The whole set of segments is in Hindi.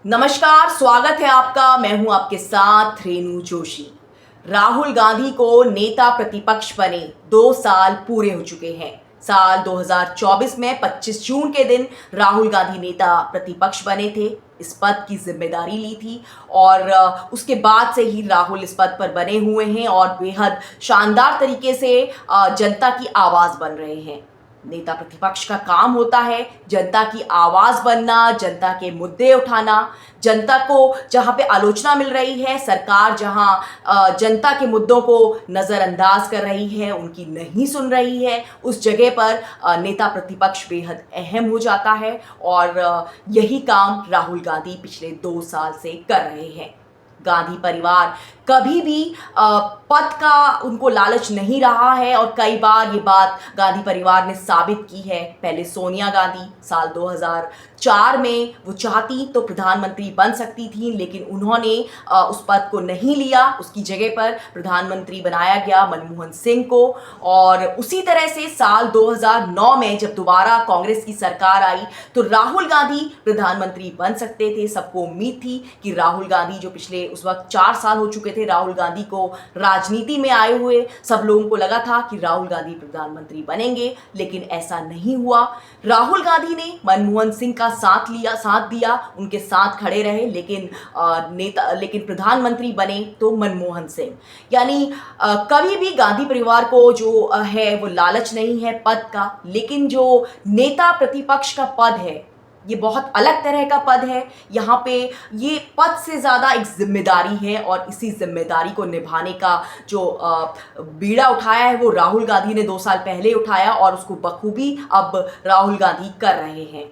नमस्कार, स्वागत है आपका। मैं हूं आपके साथ रेणु जोशी। राहुल गांधी को नेता प्रतिपक्ष बने 2 साल पूरे हो चुके हैं। साल 2024 में 25 जून के दिन राहुल गांधी नेता प्रतिपक्ष बने थे, इस पद की जिम्मेदारी ली थी और उसके बाद से ही राहुल इस पद पर बने हुए हैं और बेहद शानदार तरीके से जनता की आवाज बन रहे हैं। नेता प्रतिपक्ष का काम होता है जनता की आवाज बनना, जनता के मुद्दे उठाना, जनता को जहां पे आलोचना मिल रही है, सरकार जहां जनता के मुद्दों को नजरअंदाज कर रही है, उनकी नहीं सुन रही है, उस जगह पर नेता प्रतिपक्ष बेहद अहम हो जाता है और यही काम राहुल गांधी पिछले 2 साल से कर रहे हैं। गांधी परिवार कभी भी पद का उनको लालच नहीं रहा है और कई बार ये बात गांधी परिवार ने साबित की है। पहले सोनिया गांधी साल 2004 में वो चाहती तो प्रधानमंत्री बन सकती थी, लेकिन उन्होंने उस पद को नहीं लिया। उसकी जगह पर प्रधानमंत्री बनाया गया मनमोहन सिंह को। और उसी तरह से साल 2009 में जब दोबारा कांग्रेस की सरकार आई तो राहुल गांधी प्रधानमंत्री बन सकते थे। सबको उम्मीद थी कि राहुल गांधी, जो पिछले उस वक्त 4 साल हो चुके थे राहुल गांधी को राजनीति में आए हुए, सब लोगों को लगा था कि राहुल गांधी प्रधानमंत्री बनेंगे, लेकिन ऐसा नहीं हुआ। राहुल गांधी ने मनमोहन सिंह का साथ दिया, उनके साथ खड़े रहे, लेकिन प्रधानमंत्री बने तो मनमोहन सिंह। यानी कभी भी गांधी परिवार को जो है वो लालच नहीं है पद का, लेकिन जो नेता प्रतिपक्ष का पद है ये बहुत अलग तरह का पद है। यहाँ पे ये पद से ज़्यादा एक जिम्मेदारी है और इसी जिम्मेदारी को निभाने का जो बीड़ा उठाया है वो राहुल गांधी ने 2 साल पहले उठाया और उसको बखूबी अब राहुल गांधी कर रहे हैं।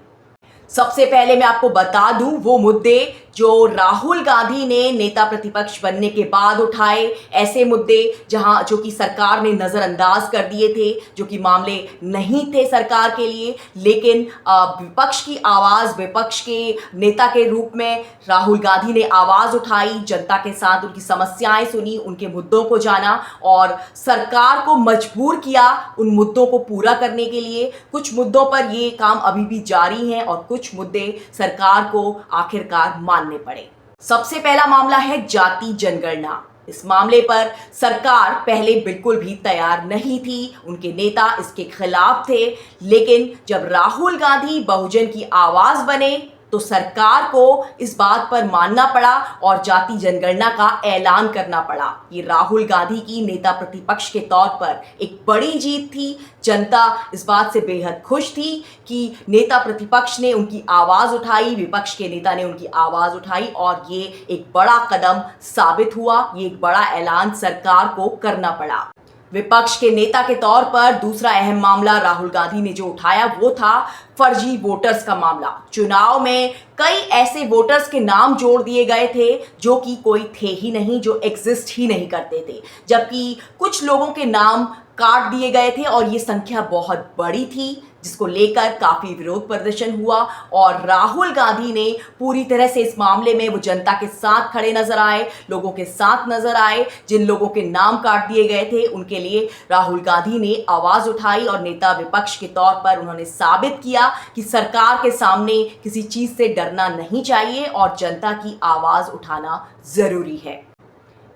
सबसे पहले मैं आपको बता दूं वो मुद्दे जो राहुल गांधी ने नेता प्रतिपक्ष बनने के बाद उठाए, ऐसे मुद्दे जो कि सरकार ने नज़रअंदाज कर दिए थे, जो कि मामले नहीं थे सरकार के लिए, लेकिन विपक्ष की आवाज़, विपक्ष के नेता के रूप में राहुल गांधी ने आवाज़ उठाई, जनता के साथ उनकी समस्याएं सुनी, उनके मुद्दों को जाना और सरकार को मजबूर किया उन मुद्दों को पूरा करने के लिए। कुछ मुद्दों पर ये काम अभी भी जारी है और कुछ मुद्दे सरकार को आखिरकार मानने पड़े। सबसे पहला मामला है जाति जनगणना। इस मामले पर सरकार पहले बिल्कुल भी तैयार नहीं थी, उनके नेता इसके खिलाफ थे, लेकिन जब राहुल गांधी बहुजन की आवाज बने तो सरकार को इस बात पर मानना पड़ा और जाति जनगणना का ऐलान करना पड़ा। ये राहुल गांधी की नेता प्रतिपक्ष के तौर पर एक बड़ी जीत थी। जनता इस बात से बेहद खुश थी कि नेता प्रतिपक्ष ने उनकी आवाज़ उठाई, विपक्ष के नेता ने उनकी आवाज़ उठाई और ये एक बड़ा कदम साबित हुआ। ये एक बड़ा ऐलान सरकार को करना पड़ा। विपक्ष के नेता के तौर पर दूसरा अहम मामला राहुल गांधी ने जो उठाया वो था फर्जी वोटर्स का मामला। चुनाव में कई ऐसे वोटर्स के नाम जोड़ दिए गए थे जो कि कोई थे ही नहीं, जो एग्जिस्ट ही नहीं करते थे, जबकि कुछ लोगों के नाम काट दिए गए थे और ये संख्या बहुत बड़ी थी, जिसको लेकर काफ़ी विरोध प्रदर्शन हुआ और राहुल गांधी ने पूरी तरह से इस मामले में वो जनता के साथ खड़े नजर आए, लोगों के साथ नजर आए। जिन लोगों के नाम काट दिए गए थे उनके लिए राहुल गांधी ने आवाज़ उठाई और नेता विपक्ष के तौर पर उन्होंने साबित किया कि सरकार के सामने किसी चीज़ से डरना नहीं चाहिए और जनता की आवाज़ उठाना ज़रूरी है।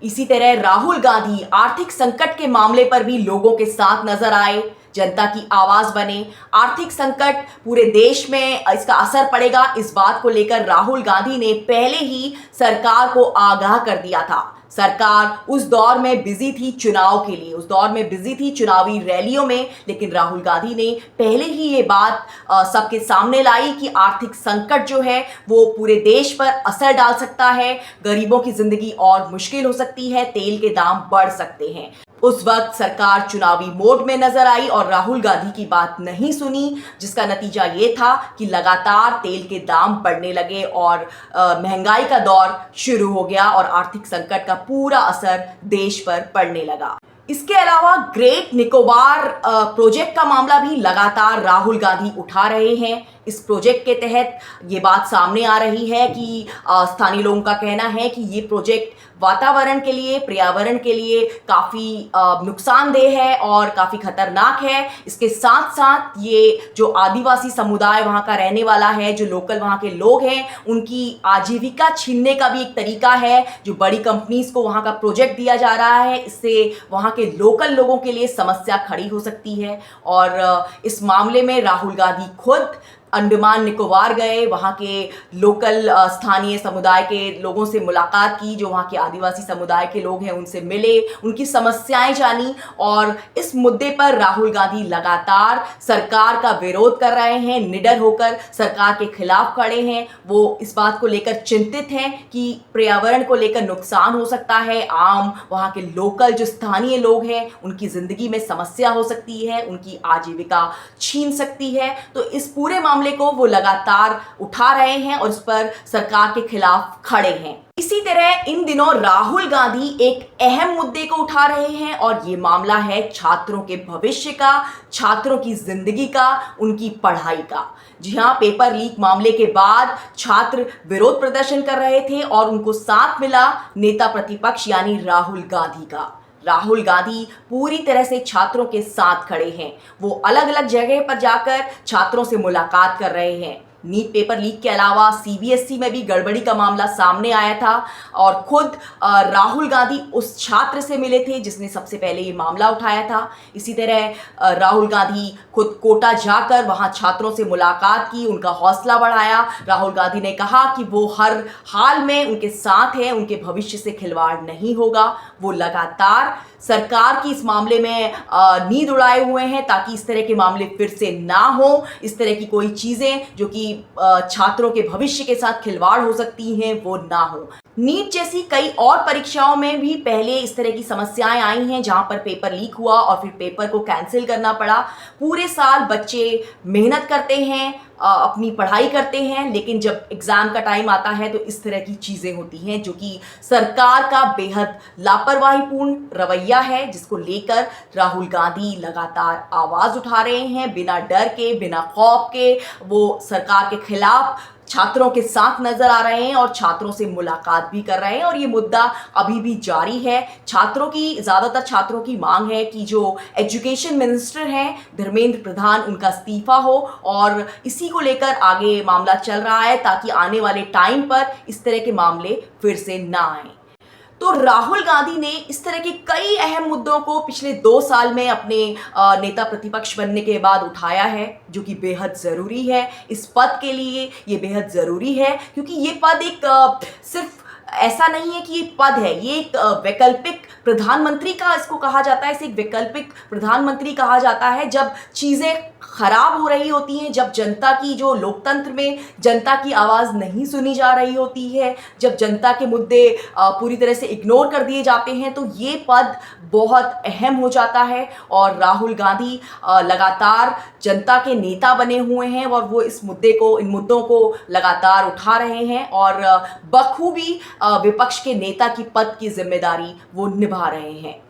इसी तरह राहुल गांधी आर्थिक संकट के मामले पर भी लोगों के साथ नजर आए, जनता की आवाज बने। आर्थिक संकट पूरे देश में इसका असर पड़ेगा, इस बात को लेकर राहुल गांधी ने पहले ही सरकार को आगाह कर दिया था। सरकार उस दौर में बिजी थी चुनाव के लिए, उस दौर में बिजी थी चुनावी रैलियों में, लेकिन राहुल गांधी ने पहले ही ये बात सबके सामने लाई कि आर्थिक संकट जो है वो पूरे देश पर असर डाल सकता है, गरीबों की जिंदगी और मुश्किल हो सकती है, तेल के दाम बढ़ सकते हैं। उस वक्त सरकार चुनावी मोड में नजर आई और राहुल गांधी की बात नहीं सुनी, जिसका नतीजा ये था कि लगातार तेल के दाम बढ़ने लगे और महंगाई का दौर शुरू हो गया और आर्थिक संकट का पूरा असर देश पर पड़ने लगा। इसके अलावा ग्रेट निकोबार प्रोजेक्ट का मामला भी लगातार राहुल गांधी उठा रहे हैं। इस प्रोजेक्ट के तहत ये बात सामने आ रही है कि स्थानीय लोगों का कहना है कि ये प्रोजेक्ट वातावरण के लिए, पर्यावरण के लिए काफ़ी नुकसानदेह है और काफ़ी खतरनाक है। इसके साथ साथ ये जो आदिवासी समुदाय वहाँ का रहने वाला है, जो लोकल वहाँ के लोग हैं, उनकी आजीविका छीनने का भी एक तरीका है। जो बड़ी कंपनीज को वहाँ का प्रोजेक्ट दिया जा रहा है, इससे वहाँ के लोकल लोगों के लिए समस्या खड़ी हो सकती है। और इस मामले में राहुल गांधी खुद अंडमान निकोबार गए, वहाँ के लोकल स्थानीय समुदाय के लोगों से मुलाकात की, जो वहाँ के आदिवासी समुदाय के लोग हैं उनसे मिले, उनकी समस्याएं जानी। और इस मुद्दे पर राहुल गांधी लगातार सरकार का विरोध कर रहे हैं, निडर होकर सरकार के खिलाफ खड़े हैं। वो इस बात को लेकर चिंतित हैं कि पर्यावरण को लेकर नुकसान हो सकता है, आम वहाँ के लोकल जो स्थानीय लोग हैं उनकी ज़िंदगी में समस्या हो सकती है, उनकी आजीविका छीन सकती है। तो इस पूरे मामले को वो लगातार उठा रहे हैं और इस पर सरकार के खिलाफ खड़े हैं। इसी तरह इन दिनों राहुल गांधी एक अहम मुद्दे को उठा रहे हैं और ये मामला है छात्रों के भविष्य का, छात्रों की जिंदगी का, उनकी पढ़ाई का। जी हाँ, पेपर लीक मामले के बाद छात्र विरोध प्रदर्शन कर रहे थे और उनको साथ मिला नेता प्रतिपक्ष यानी राहुल गांधी का। राहुल गांधी पूरी तरह से छात्रों के साथ खड़े हैं। वो अलग अलग जगह पर जाकर छात्रों से मुलाकात कर रहे हैं। नीट पेपर लीक के अलावा सीबीएसई में भी गड़बड़ी का मामला सामने आया था और खुद राहुल गांधी उस छात्र से मिले थे जिसने सबसे पहले ये मामला उठाया था। इसी तरह राहुल गांधी खुद कोटा जाकर वहाँ छात्रों से मुलाकात की, उनका हौसला बढ़ाया। राहुल गांधी ने कहा कि वो हर हाल में उनके साथ हैं, उनके भविष्य से खिलवाड़ नहीं होगा। वो लगातार सरकार की इस मामले में नींद उड़ाए हुए हैं ताकि इस तरह के मामले फिर से ना हो, इस तरह की कोई चीज़ें जो कि छात्रों के भविष्य के साथ खिलवाड़ हो सकती हैं वो ना हो। नीट जैसी कई और परीक्षाओं में भी पहले इस तरह की समस्याएं आई हैं जहां पर पेपर लीक हुआ और फिर पेपर को कैंसिल करना पड़ा। पूरे साल बच्चे मेहनत करते हैं, अपनी पढ़ाई करते हैं, लेकिन जब एग्ज़ाम का टाइम आता है तो इस तरह की चीज़ें होती हैं जो कि सरकार का बेहद लापरवाहीपूर्ण रवैया है, जिसको लेकर राहुल गांधी लगातार आवाज़ उठा रहे हैं। बिना डर के, बिना खौफ के वो सरकार के खिलाफ छात्रों के साथ नजर आ रहे हैं और छात्रों से मुलाकात भी कर रहे हैं और ये मुद्दा अभी भी जारी है। ज़्यादातर छात्रों की मांग है कि जो एजुकेशन मिनिस्टर हैं धर्मेंद्र प्रधान, उनका इस्तीफा हो और इसी को लेकर आगे मामला चल रहा है ताकि आने वाले टाइम पर इस तरह के मामले फिर से ना आए। तो राहुल गांधी ने इस तरह के कई अहम मुद्दों को पिछले 2 साल में अपने नेता प्रतिपक्ष बनने के बाद उठाया है, जो कि बेहद ज़रूरी है। इस पद के लिए ये बेहद ज़रूरी है क्योंकि ये पद एक सिर्फ ऐसा नहीं है कि ये पद है, ये एक वैकल्पिक प्रधानमंत्री का इसको कहा जाता है। इसे एक वैकल्पिक प्रधानमंत्री कहा जाता है जब चीज़ें खराब हो रही होती हैं, जब जनता की जो लोकतंत्र में जनता की आवाज़ नहीं सुनी जा रही होती है, जब जनता के मुद्दे पूरी तरह से इग्नोर कर दिए जाते हैं, तो ये पद बहुत अहम हो जाता है। और राहुल गांधी लगातार जनता के नेता बने हुए हैं और वो इन मुद्दों को लगातार उठा रहे हैं और बखूबी विपक्ष के नेता की पद की जिम्मेदारी वो निभा रहे हैं।